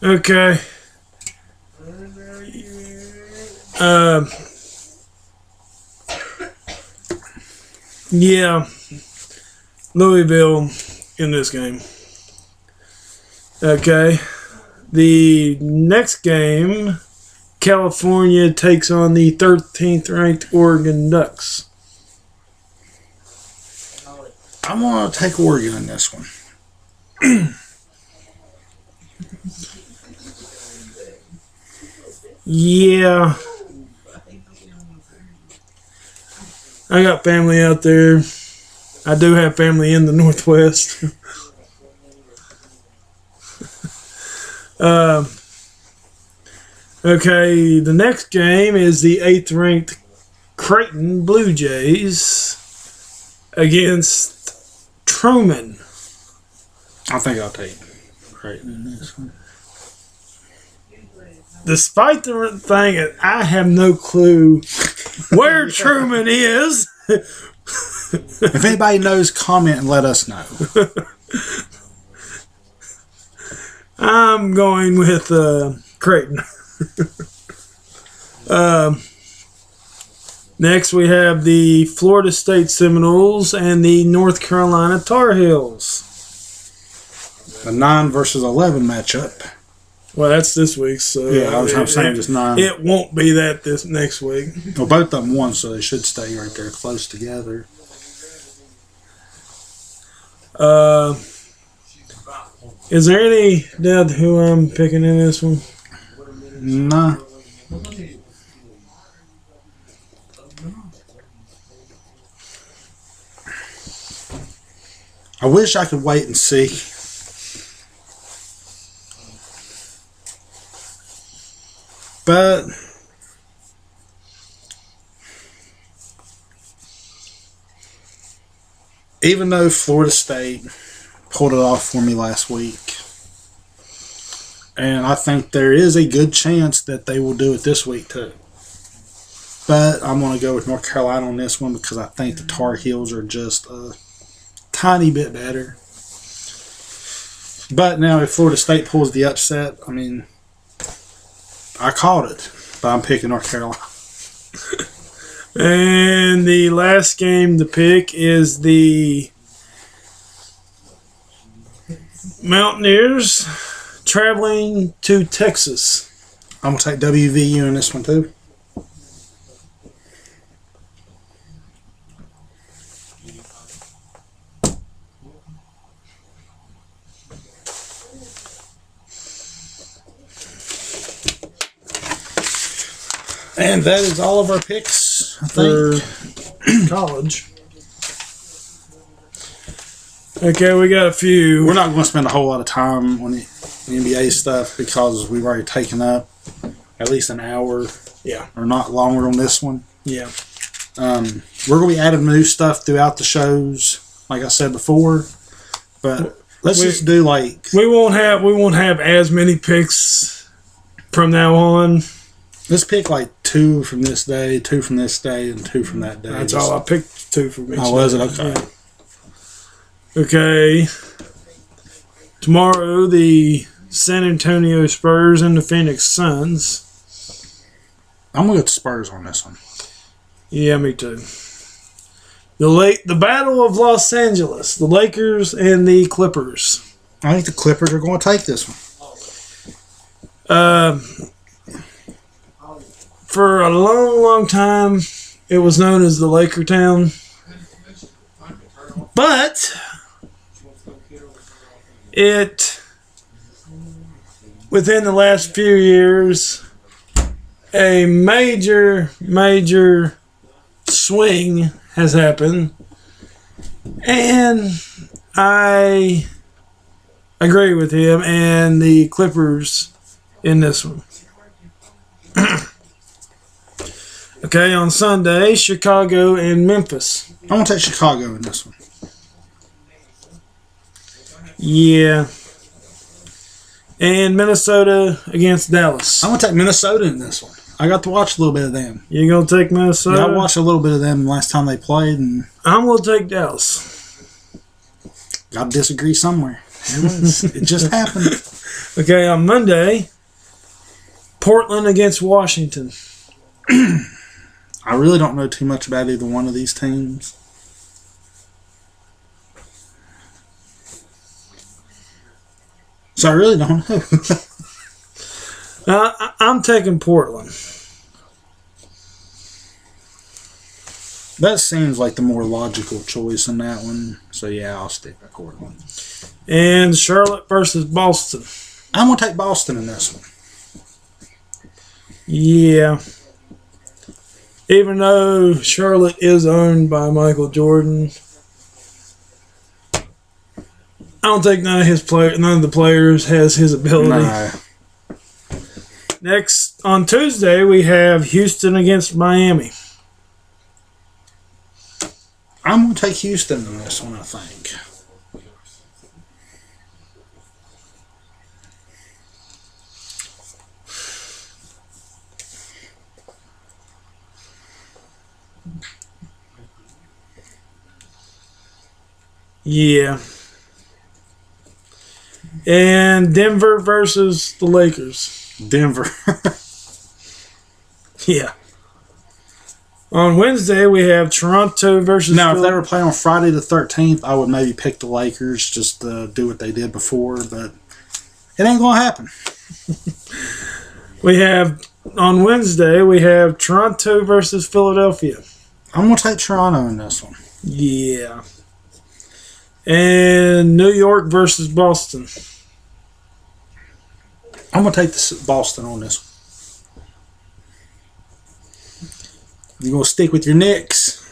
Okay. Yeah. Louisville in this game. Okay. The next game, California takes on the 13th ranked Oregon Ducks. I'm going to take Oregon in this one. Yeah. I got family out there. I do have family in the Northwest. Okay, the next game is the 8th ranked Creighton Blue Jays against Truman. I think I'll take Creighton in this one. Despite the thing, I have no clue where Truman is. If anybody knows, comment and let us know. I'm going with Creighton. Next, we have the Florida State Seminoles and the North Carolina Tar Heels. The 9 versus 11 matchup. Well, that's this week, so Yeah, I'm saying just 9. It won't be that this next week. Well, both of them won, so they should stay right there close together. Is there any doubt who I'm picking in this one? Nah. I wish I could wait and see. But even though Florida State pulled it off for me last week, and I think there is a good chance that they will do it this week too. But I'm going to go with North Carolina on this one because I think the Tar Heels are just a tiny bit better. But now if Florida State pulls the upset, I mean, I called it, but I'm picking North Carolina. And the last game to pick is the Mountaineers traveling to Texas. I'm going to take WVU in this one too. And that is all of our picks, I think. For college. Okay, we got a few. We're not going to spend a whole lot of time on the NBA stuff because we've already taken up at least an hour. Yeah. Or not longer on this one. Yeah. We're going to be adding new stuff throughout the shows, like I said before. But let's just do like... We won't have as many picks from now on. Let's pick like 2 from this day, 2 from this day, and 2 from that day. That's all. I picked 2 from each. Oh, was it? Okay. Yeah. Okay. Tomorrow, the San Antonio Spurs and the Phoenix Suns. I'm going to go with the Spurs on this one. Yeah, me too. The Battle of Los Angeles, the Lakers and the Clippers. I think the Clippers are going to take this one. For a long, long time, it was known as the Laker Town. But within the last few years, a major swing has happened. And I agree with him and the Clippers in this one. Okay, on Sunday, Chicago and Memphis. I'm going to take Chicago in this one. Yeah. And Minnesota against Dallas. I'm going to take Minnesota in this one. I got to watch a little bit of them. You going to take Minnesota? Yeah, I watched a little bit of them last time they played, and I'm going to take Dallas. got to disagree somewhere. It just happened. Okay, on Monday, Portland against Washington. I really don't know too much about either one of these teams. So I really don't know. I'm taking Portland. That seems like the more logical choice in that one. So yeah, I'll stick with Portland. And Charlotte versus Boston. I'm going to take Boston in this one. Yeah. Even though Charlotte is owned by Michael Jordan, I don't think none of the players has his ability. No. Next, on Tuesday, we have Houston against Miami. I'm going to take Houston in this one, I think. Yeah. And Denver versus the Lakers. Denver. Yeah. On Wednesday, we have Toronto versus... Now, if they were playing on Friday the 13th, I would maybe pick the Lakers just to do what they did before, but it ain't going to happen. On Wednesday, we have Toronto versus Philadelphia. I'm going to take Toronto in this one. Yeah. And New York versus Boston. I'm going to take Boston on this one. You're going to stick with your Knicks.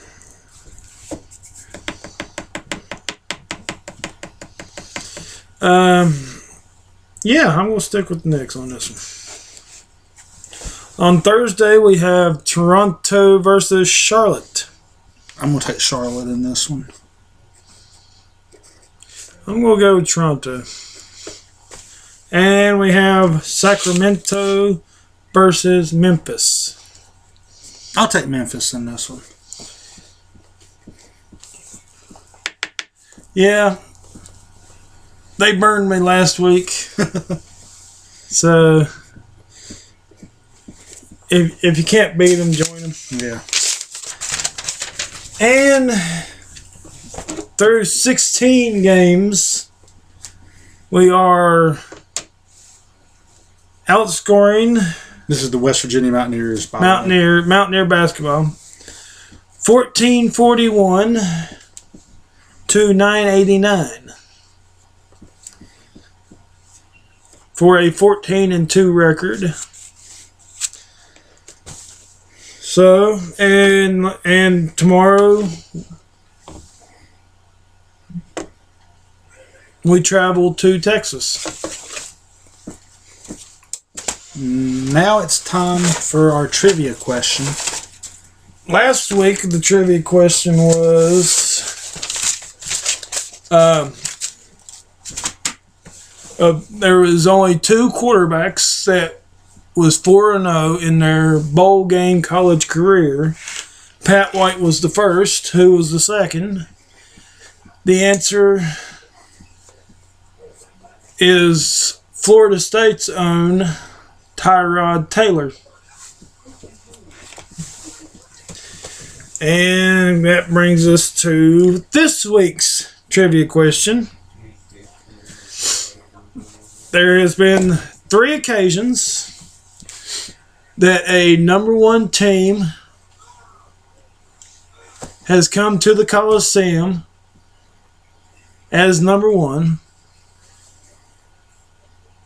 Yeah, I'm going to stick with the Knicks on this one. On Thursday, we have Toronto versus Charlotte. I'm going to take Charlotte in this one. I'm going to go with Toronto. And we have Sacramento versus Memphis. I'll take Memphis in this one. Yeah. They burned me last week. So, if you can't beat them, join them. Yeah. And through 16 games, we are outscoring This is the West Virginia Mountaineers. Mountaineer basketball 1441 to 989 for a 14-2 record. So, and tomorrow we travel to Texas. Now it's time for our trivia question. Last week, the trivia question was there was only two quarterbacks that was 4-0 in their bowl game college career. Pat White was the first. Who was the second? The answer is Florida State's own Tyrod Taylor. And that brings us to this week's trivia question. There has been 3 occasions that a number 1 team has come to the Coliseum as number 1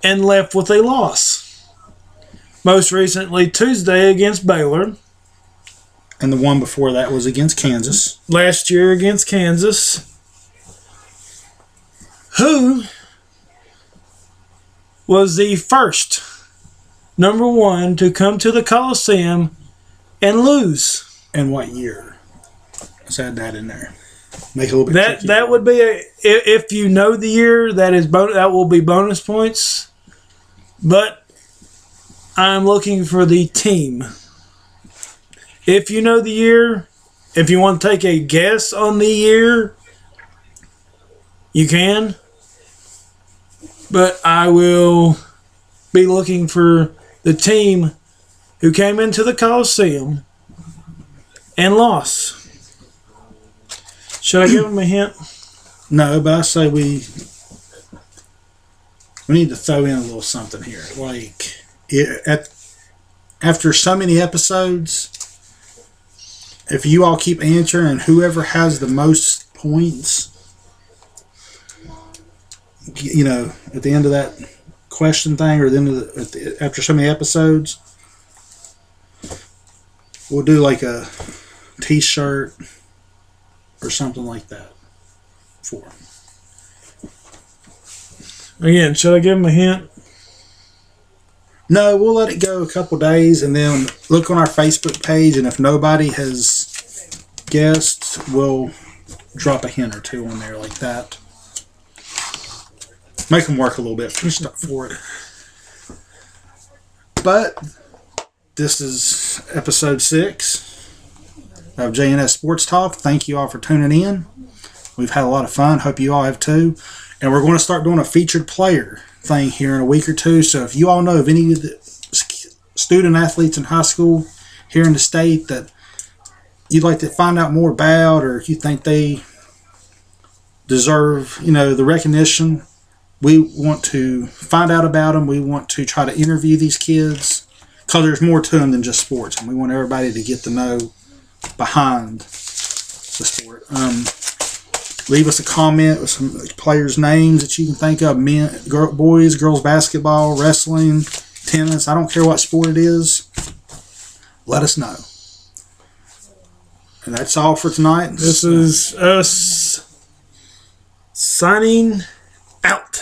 and left with a loss. Most recently, Tuesday against Baylor. And the one before that was against Kansas. Last year against Kansas. Who was the first number 1 to come to the Coliseum and lose? And what year? Let's add that in there. Make it a little bit tricky. That would be if you know the year, that will be bonus points. But I'm looking for the team. If you know the year, if you want to take a guess on the year, you can. But I will be looking for the team who came into the Coliseum and lost. Should I give them a hint? No, but I say we need to throw in a little something here. Like, after so many episodes, if you all keep answering and whoever has the most points, you know, at the end of that question thing, or after so many episodes, we'll do like a t-shirt or something like that for them. Again, should I give them a hint? No, we'll let it go a couple days and then look on our Facebook page, and if nobody has guessed, we'll drop a hint or two on there like that. Make them work a little bit for it. But this is episode 6 of JNS Sports Talk. Thank you all for tuning in. We've had a lot of fun. Hope you all have too. And we're going to start doing a featured player thing here in a week or two. So if you all know of any of the student athletes in high school here in the state that you'd like to find out more about, or if you think they deserve, you know, the recognition, we want to find out about them. We want to try to interview these kids because there's more to them than just sports, and we want everybody to get to know behind the sport. Leave us a comment with some players' names that you can think of. Boys, girls basketball, wrestling, tennis. I don't care what sport it is. Let us know. And that's all for tonight. This is us signing out.